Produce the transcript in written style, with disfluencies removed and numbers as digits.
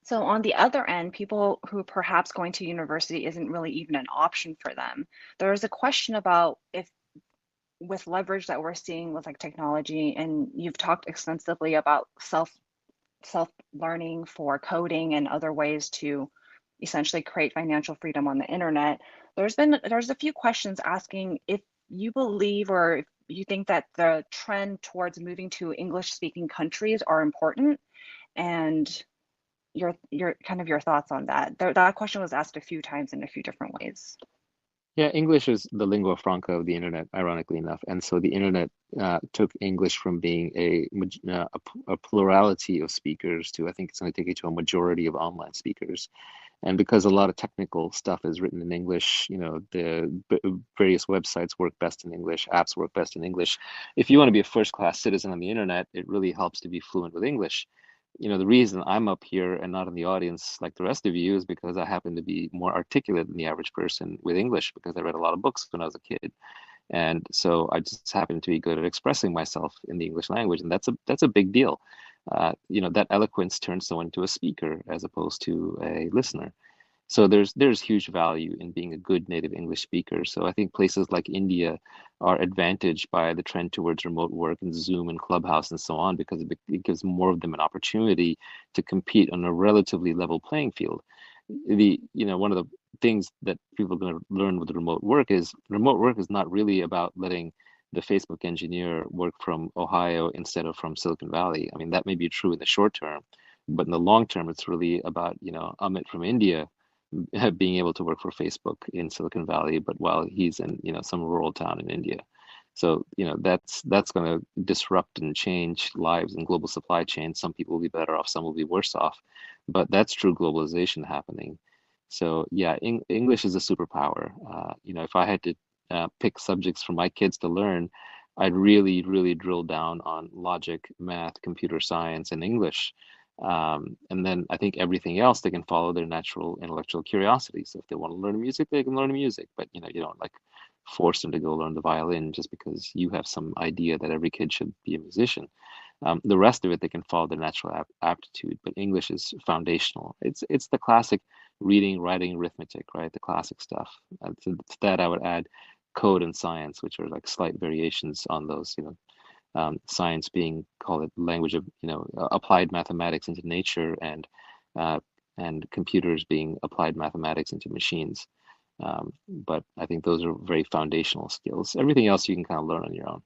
So on the other end, people who perhaps going to university isn't really even an option for them. There's a question about if with leverage that we're seeing with like technology, and you've talked extensively about self learning for coding and other ways to essentially create financial freedom on the internet. There's a few questions asking if you believe or if you think that the trend towards moving to English speaking countries are important, and your kind of your thoughts on that. That question was asked a few times in a few different ways. Yeah, English is the lingua franca of the internet, ironically enough. And so the internet took English from being a plurality of speakers to, I think it's going to take it to a majority of online speakers. And because a lot of technical stuff is written in English, various websites work best in English, apps work best in English. If you want to be a first-class citizen on the internet, it really helps to be fluent with English. The reason I'm up here and not in the audience like the rest of you is because I happen to be more articulate than the average person with English because I read a lot of books when I was a kid. And so I just happen to be good at expressing myself in the English language, and that's a big deal. That eloquence turns someone into a speaker as opposed to a listener. So there's huge value in being a good native English speaker. So I think places like India are advantaged by the trend towards remote work and Zoom and Clubhouse and so on because it gives more of them an opportunity to compete on a relatively level playing field. One of the things that people are going to learn with remote work is not really about letting the Facebook engineer work from Ohio instead of from Silicon Valley. I mean, that may be true in the short term, but in the long term, it's really about, Amit from India being able to work for Facebook in Silicon Valley, but while he's in, some rural town in India. So, that's going to disrupt and change lives in global supply chains. Some people will be better off, some will be worse off, but that's true globalization happening. So, yeah, English is a superpower. If I had to pick subjects for my kids to learn, I'd really, really drill down on logic, math, computer science, and English. And then I think everything else they can follow their natural intellectual curiosity. So if they want to learn music, they can learn music, but you don't like force them to go learn the violin just because you have some idea that every kid should be a musician. The rest of it they can follow their natural aptitude, but English is foundational. It's the classic reading, writing, arithmetic, right? The classic stuff. To that I would add code and science, which are like slight variations on those, science being called it language of applied mathematics into nature uh, and computers being applied mathematics into machines. But I think those are very foundational skills. Everything else you can kind of learn on your own.